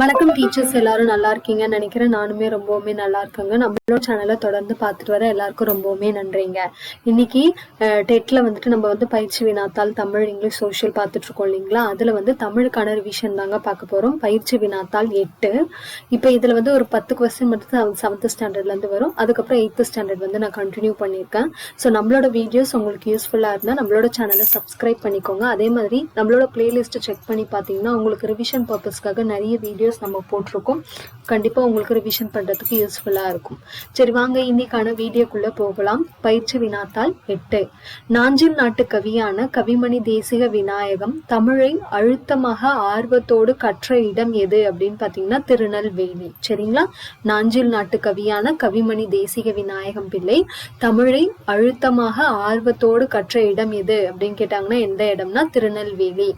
வணக்கம் டீச்சர்ஸ், எல்லாரும் நல்லா இருக்கீங்கன்னு நினைக்கிறேன். நானுமே ரொம்பவுமே நல்லா இருக்கேங்க. நம்மளோட சேனலை தொடர்ந்து பார்த்துட்டு வர எல்லாருக்கும் ரொம்பவுமே நன்றிங்க. இன்னைக்கு டெட்ல வந்துட்டு நம்ம பயிற்சி வினாத்தாள் தமிழ், இங்கிலீஷ், சோஷியல் பார்த்துட்டு இருக்கோம் இல்லைங்களா? அதுல தமிழுக்கான ரிவிஷன் தாங்க பார்க்க போறோம். பயிற்சி வினாத்தாள் 8. இப்போ இதுல ஒரு 10 கொஸ்டின் மட்டும் 7th ஸ்டாண்டர்ட்ல இருந்து வரும். அதுக்கப்புறம் 8th ஸ்டாண்டர்ட் நான் கண்டினியூ பண்ணியிருக்கேன். ஸோ நம்மளோட வீடியோஸ் உங்களுக்கு யூஸ்ஃபுல்லா இருந்தா நம்மளோட சேனலை சப்ஸ்கிரைப் பண்ணிக்கோங்க. அதே மாதிரி நம்மளோட பிளேலிஸ்ட் செக் பண்ணி பார்த்தீங்கன்னா உங்களுக்கு ரிவிஷன் பர்பஸ்க்காக நிறைய வீடியோஸ் நம்ம போட்டிருக்கோம். கண்டிப்பா உங்களுக்கு ரிவிஷன் பண்றதுக்கு யூஸ்ஃபுல்லா இருக்கும். சரி, வாங்க இன்னைக்கான வீடியோக்குள்ள போகலாம். பயிற்சி வினாத்தாள் 8. நாஞ்சில் நாட்டு கவியான கவிமணி தேசிக விநாயகம் தமிழை அழுத்தமாக ஆர்வத்தோடு கற்ற இடம் எது அப்படின்னு பாத்தீங்கன்னா திருநெல்வேலி. சரிங்களா? நாஞ்சில் நாட்டு கவியான கவிமணி தேசிக விநாயகம் பிள்ளை தமிழை அழுத்தமாக ஆர்வத்தோடு கற்ற இடம் எது அப்படின்னு கேட்டாங்கன்னா எந்த இடம்னா திருநெல்வேலி.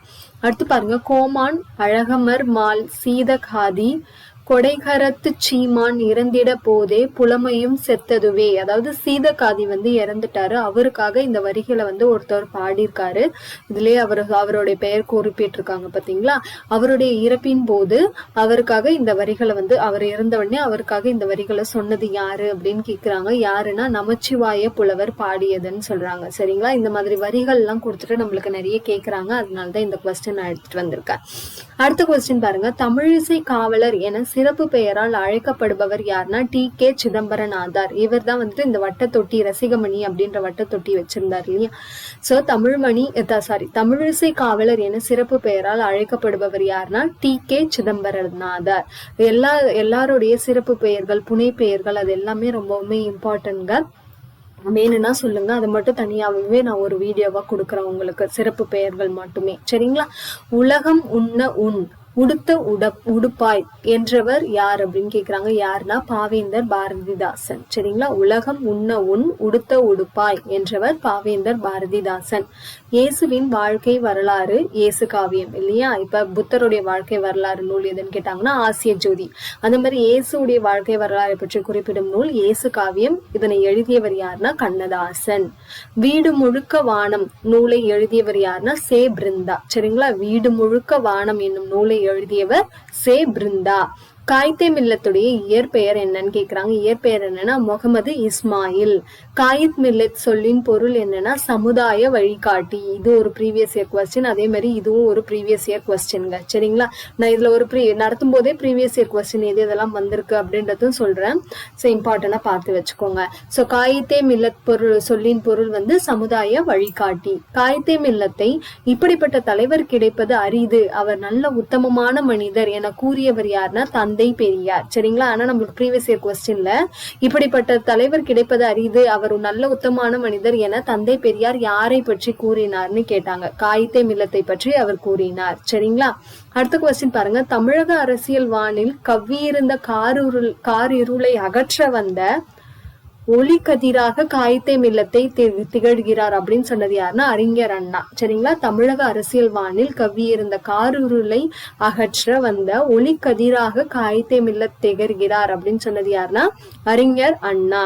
அடுத்து பாருங்க, கோமான் அழகமர் மால் சீதகாதி கொடைகரத்து சீமான் இறந்திட போதே புலமையும் செத்ததுவே. அதாவது சீதகாதி இறந்துட்டாரு. அவருக்காக இந்த வரிகளை ஒருத்தர் பாடியிருக்காரு. இதுலயே அவருடைய பெயர் குறிப்பிட்டிருக்காங்க பாத்தீங்களா? அவருடைய இறப்பின் போது அவருக்காக இந்த வரிகளை அவர் இறந்த உடனே அவருக்காக இந்த வரிகளை சொன்னது யாரு அப்படின்னு கேக்குறாங்க. யாருன்னா நமச்சிவாய புலவர் பாடியதுன்னு சொல்றாங்க. சரிங்களா? இந்த மாதிரி வரிகள் எல்லாம் கொடுத்துட்டு நம்மளுக்கு நிறைய கேக்குறாங்க. அதனாலதான் இந்த கொஸ்டின் நான் எடுத்துட்டு வந்திருக்கேன். அடுத்த கொஸ்டின் பாருங்க, தமிழிசை காவலர் என சிறப்பு பெயரால் அழைக்கப்படுபவர் யாருன்னா டி.கே. சிதம்பரநாதர். இவர் தான் இந்த வட்டத்தொட்டி ரசிகமணி அப்படின்ற வட்டத்தொட்டி வச்சிருந்தார் இல்லையா? சோ தமிழிசை காவலர் என சிறப்பு பெயரால் அழைக்கப்படுபவர் யாருன்னா டி.கே. சிதம்பரநாதர். எல்லாருடைய சிறப்பு பெயர்கள், புனை பெயர்கள் அது எல்லாமே ரொம்பவுமே இம்பார்ட்டன்ட்ங்க. வேணும்னா சொல்லுங்க, அதை மட்டும் தனியாகவே நான் ஒரு வீடியோவா கொடுக்குறேன் உங்களுக்கு, சிறப்பு பெயர்கள் மட்டுமே. சரிங்களா? உலகம் உண்ண உன் உடுத்த உடுப்பாய் என்றவர் யார் அப்படின்னு கேக்குறாங்க. யாருன்னா பாவேந்தர் பாரதிதாசன். சரிங்களா? உலகம் உண்ண உன் உடுத்த உடுப்பாய் என்றவர் பாவேந்தர் பாரதிதாசன். இயேசுவின் வாழ்க்கை வரலாறு இயேசு காவியம் இல்லையா? இப்ப புத்தருடைய வாழ்க்கை வரலாறு நூல் எதுன்னு கேட்டாங்கன்னா ஆசிய ஜோதி. அந்த மாதிரி இயேசுடைய வாழ்க்கை வரலாறு பற்றி குறிப்பிடும் நூல் இயேசு காவியம். இதனை எழுதியவர் யாருன்னா கண்ணதாசன். வீடு முழுக்க வானம் நூலை எழுதியவர் யாருன்னா சே பிருந்தா. சரிங்களா? வீடு முழுக்க வானம் என்னும் நூலை எழுதியவர் சே பிருந்தா. காயித்தே மில்லத்துடைய இயற்பெயர் என்னன்னு கேக்குறாங்க. இயற்பெயர் என்னன்னா முகமது இஸ்மாயில். காயித் மில்லத் சொல்லின் பொருள் என்னன்னா சமுதாய வழிகாட்டி. இது ஒரு ப்ரீவியஸ் இயர் கொஸ்டின். அதே மாதிரி இதுவும் ஒரு ப்ரீவியஸ் இயர் கொஸ்டின்ங்க. சரிங்களா? நான் இதுல ஒரு நடத்தும் போதே ப்ரீவியஸ் இயர் கொஸ்டின் எது இதெல்லாம் வந்திருக்கு அப்படின்றதும் சொல்றேன். சோ இம்பார்ட்டன்டா பார்த்து வச்சுக்கோங்க. சோ காயித்தே மில்லத் சொல்லின் பொருள் சமுதாய வழிகாட்டி. காயித்தே மில்லத்தை இப்படிப்பட்ட தலைவர் கிடைப்பது அரிது, அவர் நல்ல உத்தமமான மனிதர் என கூறியவர் யாருன்னா தந்தை பெரியார். சரிங்களா? ஆனா நம்மளுக்கு ப்ரீவியஸ் இயர் கொஸ்டின்ல இப்படிப்பட்ட தலைவர் கிடைப்பது அரிது, அவர் நல்ல உத்தமமான மனிதர் என தந்தை பெரியார் யாரை பற்றி கூறினார்னு கேட்டாங்க. காயித்தே மில்லத்தை பற்றி அவர் கூறினார். சரிங்களா? அடுத்த கொஸ்டின் பாருங்க, தமிழக அரசியல் வானில் கவ்வியிருந்த காரிருளை அகற்ற வந்த ஒளி கதிராக காயித்தே மில்லத்தை திகழ்கிறார் அப்படின்னு சொன்னது யாருன்னா அறிஞர் அண்ணா. சரிங்களா? தமிழக அரசியல் வானில் கவ்வியிருந்த காரிருளை அகற்ற வந்த ஒளி கதிராக காயித்தே மில்லத் திகழ்கிறார் அப்படின்னு சொன்னது யாருன்னா அறிஞர் அண்ணா.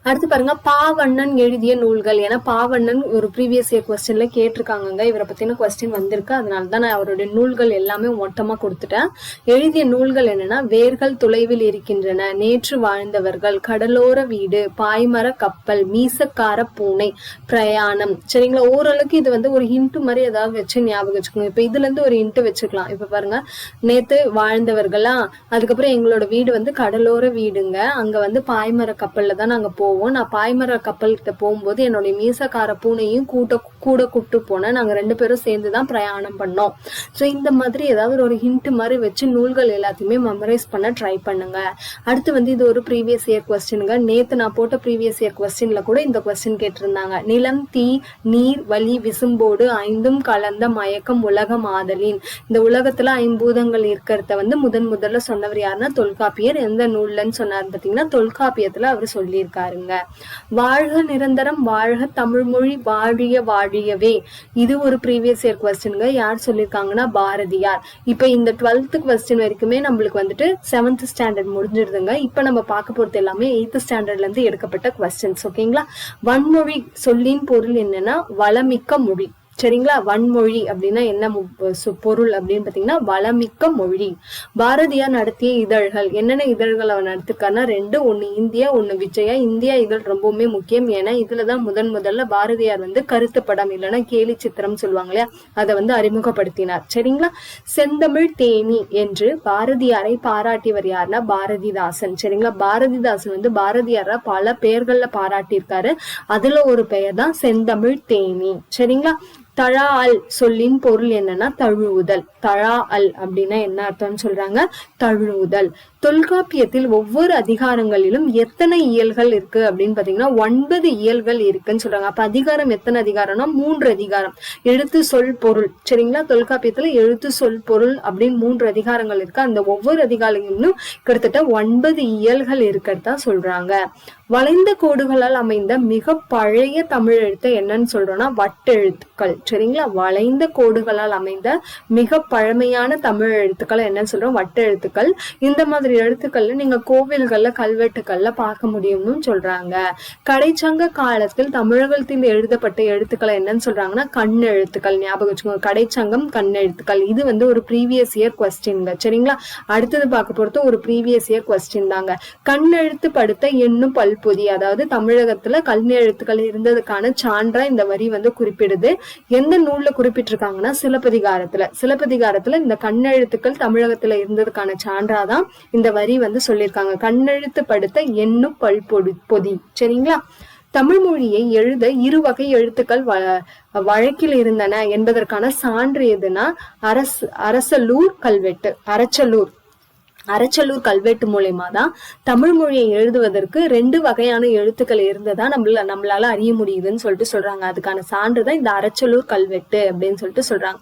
அடுத்து பாருங்க, பாவண்ணன் எழுதிய நூல்கள். ஏன்னா பாவண்ணன் ஒரு ப்ரீவியஸ் இயர் கொஸ்டின்ல கேட்டிருக்காங்க. இவரை பத்தின கொஸ்டின் வந்திருக்கு. அதனாலதான் நான் அவருடைய நூல்கள் எல்லாமே மொத்தமா கொடுத்துட்டேன். எழுதிய நூல்கள் என்னன்னா வேர்கள் தொலைவில் இருக்கின்றன, நேற்று வாழ்ந்தவர்கள், கடலோர வீடு, பாய்மர கப்பல், மீசக்கார பூனை, பிரயாணம். சரிங்களா? ஓரளவுக்கு இது ஒரு ஹிண்ட் மாதிரி ஏதாவது வச்சு ஞாபகம் வச்சுக்கோங்க. இப்ப இதுல இருந்து ஒரு ஹிண்ட் வச்சுக்கலாம். இப்ப பாருங்க, நேத்து வாழ்ந்தவர்களா, அதுக்கப்புறம் எங்களோட வீடு கடலோர வீடுங்க, அங்க பாய்மர கப்பல்ல தான் நாங்க போவோம். நான் பாய்மர கப்பல் கிட்ட போகும்போது என்னுடைய மீசக்கார பூனையும் கூட கூப்பிட்டு போனேன். நாங்க 2 பேரும் சேர்ந்துதான் பிரயாணம் பண்ணோம். சோ இந்த மாதிரி ஏதாவது ஒரு ஹிண்ட் மாதிரி வச்சு நூல்கள் எல்லாத்தையுமே மெமரைஸ் பண்ண ட்ரை பண்ணுங்க. அடுத்து இது ஒரு ப்ரீவியஸ் இயர் கொஸ்டினுங்க. நேத்து நான் போட்ட ப்ரீவியஸ் இயர் கொஸ்டின்ல கூட இந்த கொஸ்டின் கேட்டிருந்தாங்க. நிலம், தீ, நீர், வலி, விசும்போடு 5ம் கலந்த மயக்கம் உலகம் ஆதலின். இந்த உலகத்துல 5 பூதங்கள் இருக்கிறத முதல்ல சொன்னவர் யாருன்னா தொல்காப்பியர். எந்த நூல்லன்னு சொன்னார் பாத்தீங்கன்னா தொல்காப்பியத்துல அவர் சொல்லியிருக்காருங்க. வாழ்க நிரந்தரம், வாழ்க தமிழ்மொழி, வாழிய வாழியவே. இது ஒரு ப்ரீவியஸ் இயர் கொஸ்டின்ங்க. யார் சொல்லியிருக்காங்கன்னா பாரதியார். இப்ப இந்த 12th கொஸ்டின் வரைக்குமே நம்மளுக்கு 7th ஸ்டாண்டர்ட் முடிஞ்சிருதுங்க. இப்ப நம்ம பார்க்க போறது எல்லாமே 8th ஸ்டாண்டர்ட்ல இருந்து எடுக்கப்பட்ட கொஸ்டின்ஸ். ஓகேங்களா? வன்மொழி சொல்லின் பொருள் என்னன்னா வளமிக்க மொழி. சரிங்களா? வன்மொழி அப்படின்னா என்ன பொருள் அப்படின்னு பாத்தீங்கன்னா வளமிக்க மொழி. பாரதியார் நடத்திய இதழ்கள், என்னென்ன இதழ்கள் அவர் நடத்திருக்காருன்னா 2. ஒண்ணு இந்தியா, ஒண்ணு விஜயா. இந்தியா இதழ் ரொம்பவுமே முக்கியம். ஏன்னா இதுலதான் முதல்ல பாரதியார் வந்து கருத்து படம் இல்லைன்னா கேலி சித்திரம் சொல்லுவாங்க இல்லையா, அதை வந்து அறிமுகப்படுத்தினார். சரிங்களா? செந்தமிழ் தேனி என்று பாரதியாரை பாராட்டியவர் யாருன்னா பாரதிதாசன். சரிங்களா? பாரதிதாசன் வந்து பாரதியார பல பெயர்கள்ல பாராட்டியிருக்காரு. அதுல ஒரு பெயர் தான் செந்தமிழ் தேனி. சரிங்களா? தழா அல் சொல்லின் பொருள் என்னன்னா தழுவுதல். தழா அல் அப்படின்னா என்ன அர்த்தம்னு சொல்றாங்க? தழுவுதல். தொல்காப்பியத்தில் ஒவ்வொரு அதிகாரங்களிலும் எத்தனை இயல்கள் இருக்கு அப்படின்னு பாத்தீங்கன்னா 9 இயல்கள் இருக்குன்னு சொல்றாங்க. அப்ப அதிகாரம் எத்தனை அதிகாரம்னா 3 அதிகாரம். எழுத்து சொல் பொருள். சரிங்களா? தொல்காப்பியத்துல எழுத்து சொல் பொருள் அப்படின்னு 3 அதிகாரங்கள் இருக்கு. அந்த ஒவ்வொரு அதிகாரங்களிலும் கிட்டத்தட்ட 9 இயல்கள் இருக்கிறதா சொல்றாங்க. வளைந்த கோடுகளால் அமைந்த மிக பழைய தமிழ் எழுத்து என்னன்னு சொல்றோம்னா வட்டெழுத்துக்கள். சரிங்களா? வளைந்த கோடுகளால் அமைந்த மிக பழமையான தமிழ் எழுத்துக்கள் என்னன்னு சொல்றோம்? வட்டெழுத்துக்கள். இந்த மாதிரி எழுத்துக்கள்ல நீங்க கோவில்கள்ல கல்வெட்டுக்கள்ல பார்க்க முடியும்னு சொல்றாங்க. கடைச்சங்க காலத்தில் தமிழகத்தில் எழுதப்பட்ட எழுத்துக்களை என்னன்னு சொல்றாங்கன்னா கண்ணெழுத்துக்கள். ஞாபகம் வச்சுக்கோங்க, கடைச்சங்கம் கண்ணெழுத்துக்கள். இது வந்து ஒரு ப்ரீவியஸ் இயர் கொஸ்டின்ங்க. சரிங்களா? அடுத்தது பார்க்க போறது ஒரு ப்ரீவியஸ் இயர் கொஸ்டின் தாங்க. கண்ணெழுத்து படுத்த எண்ணும் பல்பொதி, அதாவது தமிழகத்துல கண்ணெழுத்துக்கள் இருந்ததுக்கான சான்றா இந்த வரி வந்து குறிப்பிடுது. எந்த நூல்ல குறிப்பிட்டிருக்காங்கன்னா சிலப்பதிகாரத்துல இந்த கண்ணெழுத்துக்கள் தமிழகத்துல இருந்ததுக்கான சான்றாதான் இந்த வரி வந்து சொல்லியிருக்காங்க. கண்ணெழுத்து படுத்த எண்ணும் பல்பொதி. சரிங்களா? தமிழ் மொழியை எழுத 2 வகை எழுத்துக்கள் வழக்கில் இருந்தன என்பதற்கான சான்று எதுனா அரசலூர் கல்வெட்டு மூலமா தான் தமிழ் மொழியை எழுதுவதற்கு 2 வகையான எழுத்துக்கள் இருந்ததா நம்மளால அறிய முடியுதுன்னு சொல்லிட்டு சொல்றாங்க. அதுக்கான சான்றுதான் இந்த அரச்சலூர் கல்வெட்டு அப்படின்னு சொல்லிட்டு சொல்றாங்க.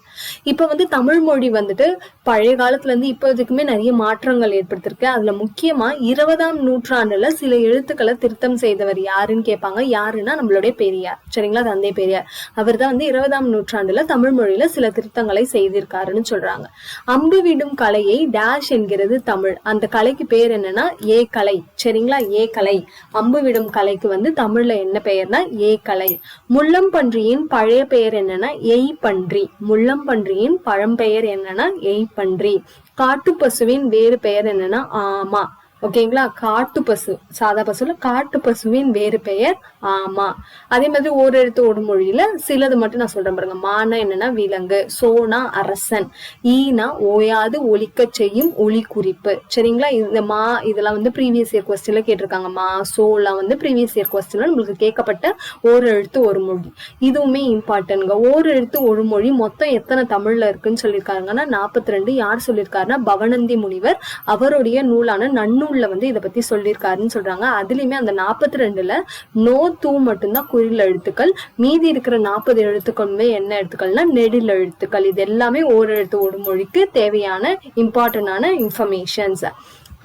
இப்ப வந்து தமிழ் மொழி வந்துட்டு பழைய காலத்துல இருந்து இப்ப இதுக்குமே நிறைய மாற்றங்கள் ஏற்படுத்திருக்கு. அதுல முக்கியமா 20ஆம் நூற்றாண்டுல சில எழுத்துக்களை திருத்தம் செய்தவர் யாருன்னு கேட்பாங்க. யாருன்னா நம்மளுடைய பெரியார். சரிங்களா? தந்தை பெரியார். அவர் தான் வந்து 20ஆம் நூற்றாண்டுல தமிழ் மொழியில சில திருத்தங்களை செய்திருக்காருன்னு சொல்றாங்க. அம்பு விடும் கலையை டேஷ் என்கிறது தமிழ். அந்த கலைக்கு பேர் என்னன்னா ஏ கலை. சரிங்களா? ஏ கலை. அம்பு விடும் கலைக்கு வந்து தமிழ்ல என்ன பெயர்னா ஏ கலை. முள்ளம்பன்றியின் பழைய பெயர் என்னன்னா எய் பன்றி. முள்ளம்பன்றியின் பழம்பெயர் என்னன்னா எய் பன்றி. காட்டு பசுவின் வேறு பெயர் என்னன்னா ஆமா. ஓகேங்களா? காட்டு பசு, சாதா பசுல காட்டு பசுவின் வேறு பெயர் ஆமா. அதே மாதிரி ஓரெழுத்து ஒரு மொழியில சிலது மட்டும் நான் சொல்றேன் பாருங்க. மானா என்னன்னா விலங்கு, சோனா அரசன், ஈனா ஓயாது ஒலிக்க செய்யும் ஒலி குறிப்பு. சரிங்களா? இந்த இதெல்லாம் வந்து ப்ரீவியஸ் இயர் கொஸ்டின்ல கேட்டிருக்காங்க. சோலாம் வந்து ப்ரீவியஸ் இயர் கொஸ்டின்ல நம்மளுக்கு கேட்கப்பட்ட ஓரெழுத்து ஒரு மொழி. இதுவுமே இம்பார்ட்டன்ட்ங்க. ஓரெழுத்து ஒரு மொழி மொத்தம் எத்தனை தமிழ்ல இருக்குன்னு சொல்லியிருக்காங்கன்னா 42. யார் சொல்லியிருக்காருன்னா பவனந்தி முனிவர். அவருடைய நூலான நன்னூல்ல வந்து இதை பத்தி சொல்லியிருக்காருன்னு சொல்றாங்க. அதுலயுமே அந்த 42ல நோ தூ மட்டும்தான் குறில் எழுத்துக்கள். மீதி இருக்கிற 40 எழுத்துக்களுமே என்ன எழுத்துக்கள்னா நெடில் எழுத்துக்கள். இது எல்லாமே ஓரெழுத்து ஒரு மொழிக்கு தேவையான இம்பார்ட்டன்டான இன்ஃபர்மேஷன்ஸ்.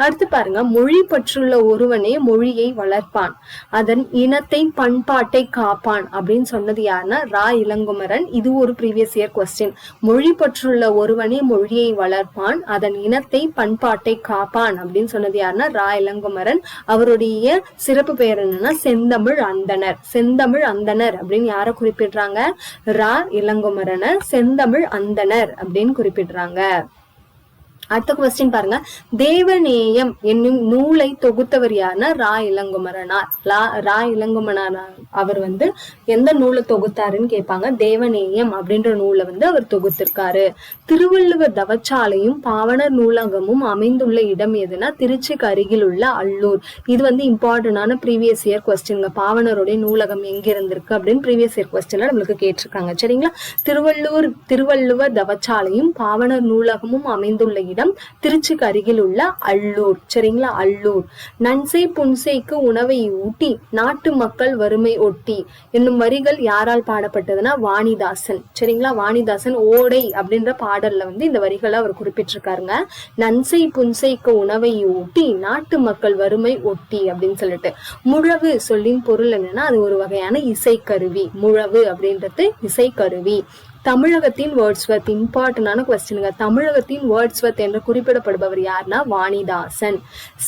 அடுத்து பாருங்க, மொழி பற்றுள்ள ஒருவனே மொழியை வளர்ப்பான், அதன் இனத்தை பண்பாட்டை காப்பான் அப்படின்னு சொன்னது யாருன்னா ரா இளங்குமரன். இது ஒரு ப்ரீவியஸ் இயர் கொஸ்டின். மொழி பற்றுள்ள ஒருவனே மொழியை வளர்ப்பான், அதன் இனத்தை பண்பாட்டை காப்பான் அப்படின்னு சொன்னது யாருன்னா ரா இளங்குமரன். அவருடைய சிறப்பு பெயர் என்னன்னா செந்தமிழ் அந்தனர். செந்தமிழ் அந்தனர் அப்படின்னு யார குறிப்பிடுறாங்க? ரா இளங்குமரனை செந்தமிழ் அந்தனர் அப்படின்னு குறிப்பிடுறாங்க. அடுத்த கொஸ்டின் பாருங்க, தேவநேயம் என்னும் நூலை தொகுத்தவர் யாருன்னா ரா இளங்குமரனார். ரா இளங்குமரனார் அவர் வந்து எந்த நூலை தொகுத்தாருன்னு கேட்பாங்க. தேவநேயம் அப்படின்ற நூலை வந்து அவர் தொகுத்திருக்காரு. திருவள்ளுவர் தவச்சாலையும் பாவனர் நூலகமும் அமைந்துள்ள இடம் எதுனா திருச்சிக்கு அருகில் உள்ள அல்லூர். இது வந்து இம்பார்ட்டன்டான ப்ரீவியஸ் இயர் கொஸ்டின். பாவனருடைய நூலகம் எங்க இருந்திருக்கு அப்படின்னு ப்ரீவியஸ் இயர் கொஸ்டின்ல நம்மளுக்கு கேட்டிருக்காங்க. சரிங்களா? திருவள்ளுவர் தவச்சாலையும் பாவனர் நூலகமும் அமைந்துள்ள இடம் திருச்சிக்கு அருகில் உள்ள அல்லூர். சரிங்களா? அல்லூர். நன்சை புன்சைக்கு உணவை ஊட்டி நாட்டு மக்கள் வறுமை ஒட்டி என்னும் வரிகள் யாரால் பாடப்பட்டதுன்னா வாணிதாசன். சரிங்களா? வாணிதாசன் ஓடை அப்படின்ற பாடல்ல வந்து இந்த வரிகளை அவர் குறிப்பிட்டிருக்காருங்க. நன்சை புன்சைக்கு உணவை ஊட்டி நாட்டு மக்கள் வறுமை ஒட்டி அப்படின்னு சொல்லிட்டு. முழவு சொல்லின் பொருள் என்னன்னா அது ஒரு வகையான இசைக்கருவி. முழவு அப்படின்றது இசைக்கருவி. தமிழகத்தின் வேர்ட்ஸ்வர்த், இம்பார்ட்டன்டான கொஸ்டினுங்க. தமிழகத்தின் வேர்ட்ஸ்வர்த் என்று குறிப்பிடப்படுபவர் யாருன்னா வாணிதாசன்.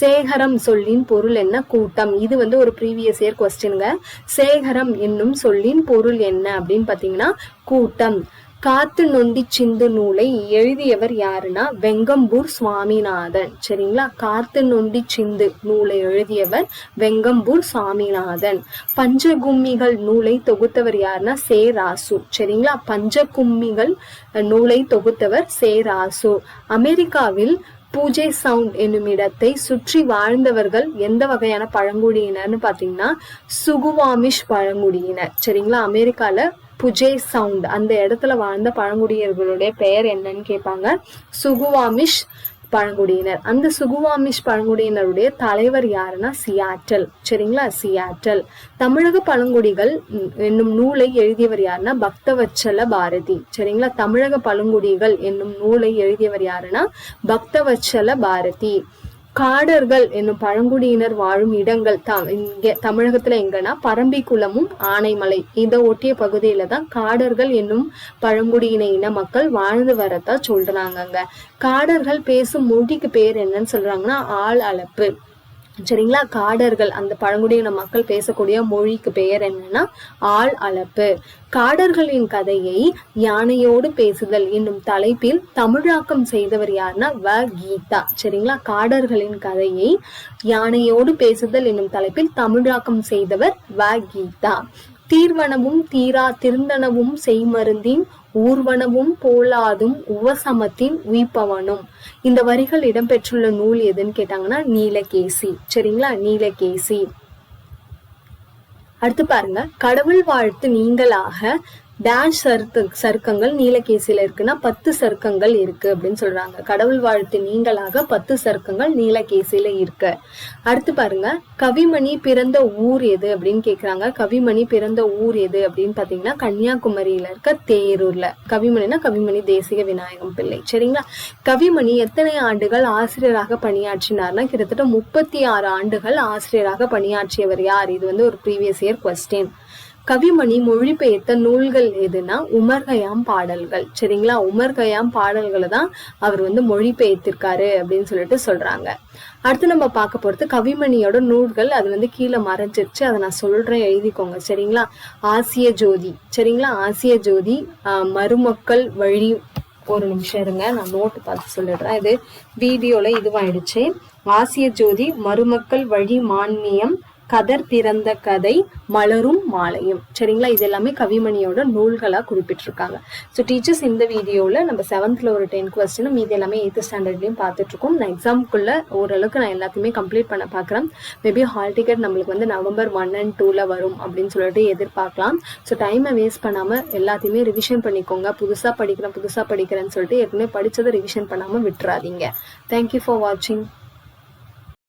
சேகரம் சொல்லின் பொருள் என்ன? கூட்டம். இது வந்து ஒரு ப்ரீவியஸ் இயர் கொஸ்டினுங்க. சேகரம் என்னும் சொல்லின் பொருள் என்ன அப்படின்னு பாத்தீங்கன்னா கூட்டம். காத்து நொண்டி சிந்து நூலை எழுதியவர் யாருன்னா வெங்கம்பூர் சுவாமிநாதன். சரிங்களா, காத்து நொண்டி சிந்து நூலை எழுதியவர் வெங்கம்பூர் சுவாமிநாதன். பஞ்சகும்மிகள் நூலை தொகுத்தவர் யாருன்னா சே ராசு. சரிங்களா, பஞ்சகும்மிகள் நூலை தொகுத்தவர் சே ராசு. அமெரிக்காவில் பூஜை சவுண்ட் என்னும் இடத்தை சுற்றி வாழ்ந்தவர்கள் எந்த வகையான பழங்குடியினர்னு பாத்தீங்கன்னா சுகுவாமிஷ் பழங்குடியினர். சரிங்களா, அமெரிக்கால புஜே சவுண்ட் அந்த இடத்துல வாழ்ந்த பழங்குடியினர்களுடைய பெயர் என்னன்னு கேட்பாங்க. சுகுவாமிஷ் பழங்குடியினர். அந்த சுகுவாமிஷ் பழங்குடியினருடைய தலைவர் யாருன்னா சியாட்டல். சரிங்களா, சியாட்டல். தமிழக பழங்குடிகள் என்னும் நூலை எழுதியவர் யாருன்னா பக்தவச்சல பாரதி. சரிங்களா, தமிழக பழங்குடிகள் என்னும் நூலை எழுதியவர் யாருன்னா பக்தவச்சல பாரதி. காடர்கள் என்னும் பழங்குடியினர் வாழும் இடங்கள் இங்க தமிழகத்துல எங்கன்னா பரம்பிக்குளமும் ஆனைமலை இதை ஒட்டிய பகுதியில தான் காடர்கள் என்னும் பழங்குடியின இன மக்கள் வாழ்ந்து வரதா சொல்றாங்க. காடர்கள் பேசும் மொழிக்கு பேர் என்னன்னு சொல்றாங்கன்னா ஆள் அளப்பு. சரிங்களா, காடர்கள் அந்த பழங்குடியின மக்கள் பேசக்கூடிய மொழிக்கு பெயர் என்னன்னா ஆள் அளப்பு. காடர்களின் கதையை யானையோடு பேசுதல் என்னும் தலைப்பில் தமிழாக்கம் செய்தவர் யாருன்னா வ கீதா. சரிங்களா, காடர்களின் கதையை யானையோடு பேசுதல் என்னும் தலைப்பில் தமிழாக்கம் செய்தவர் வ கீதா. தீர்வனவும் தீரா திருந்தனவும் செய்மருந்தின் ஊர்வனவும் போலாதும் உவசமத்தின் உயிப்பவனும். இந்த வரிகள் இடம்பெற்றுள்ள நூல் எதுன்னு கேட்டாங்கன்னா நீலகேசி. சரிங்களா, நீலகேசி. அடுத்து பாருங்க, கடவுள் வாழ்த்து நீங்களாக டேஷ் சருக்கங்கள் நீலகேசியில இருக்குன்னா 10 சருக்கங்கள் இருக்கு அப்படின்னு சொல்றாங்க. கடவுள் வாழ்த்து நீங்களாக 10 சருக்கங்கள் நீலகேசியில இருக்கு. அடுத்து பாருங்க, கவிமணி பிறந்த ஊர் எது அப்படின்னு கேக்குறாங்க. கவிமணி பிறந்த ஊர் எது அப்படின்னு பாத்தீங்கன்னா கன்னியாகுமரியில இருக்க தேரூர்ல. கவிமணினா கவிமணி தேசிக விநாயகம் பிள்ளை. சரிங்களா, கவிமணி எத்தனை ஆண்டுகள் ஆசிரியராக பணியாற்றினார்னா கிட்டத்தட்ட 36 ஆண்டுகள் ஆசிரியராக பணியாற்றியவர் யார்? இது வந்து ஒரு ப்ரீவியஸ் இயர் கொஸ்டின். கவிமணி மொழிபெயர்த்த நூல்கள் எதுனா உமர்கயாம் பாடல்கள். சரிங்களா, உமர்கயாம் பாடல்களை தான் அவர் வந்து மொழிபெயர்த்திருக்காரு அப்படின்னு சொல்லிட்டு சொல்றாங்க. அடுத்து நம்ம பார்க்க போறது கவிமணியோட நூல்கள். அது வந்து கீழே மறைஞ்சிருச்சு, அதை நான் சொல்றேன், எழுதிக்கோங்க. சரிங்களா, ஆசிய ஜோதி. சரிங்களா, ஆசிய ஜோதி, மருமக்கள் வழி. ஒரு நிமிஷம் இருங்க, நான் நோட்டு பார்த்து சொல்லிடுறேன். இது வீடியோல இதுவாயிடுச்சு. ஆசிய ஜோதி, மருமக்கள் வழி, மான்மியம், கதர் பிறந்த கதை, மலரும் மாலையும். சரிங்களா, இது எல்லாமே கவிமணியோட நூல்களா குறிப்பிட்டிருக்காங்க. ஸோ டீச்சர்ஸ், இந்த வீடியோல நம்ம 7th ஒரு 10 கொஸ்டின் மீது எல்லாமே 8th ஸ்டாண்டர்ட்லயும் பார்த்துட்டு இருக்கோம். நான் எக்ஸாமுக்குள்ள ஓரளவுக்கு நான் எல்லாத்தையுமே கம்ப்ளீட் பண்ண பாக்குறேன். மேபி ஹால் டிக்கெட் நம்மளுக்கு வந்து November 1 and 2 வரும் அப்படின்னு சொல்லிட்டு எதிர்பார்க்கலாம். ஸோ டைமை வேஸ்ட் பண்ணாம எல்லாத்தையுமே ரிவிஷன் பண்ணிக்கோங்க. புதுசா படிக்கிறேன்னு சொல்லிட்டு ஏற்கனவே படிச்சதை ரிவிஷன் பண்ணாம விட்டுறாதீங்க. தேங்க்யூ ஃபார் வாட்சிங்.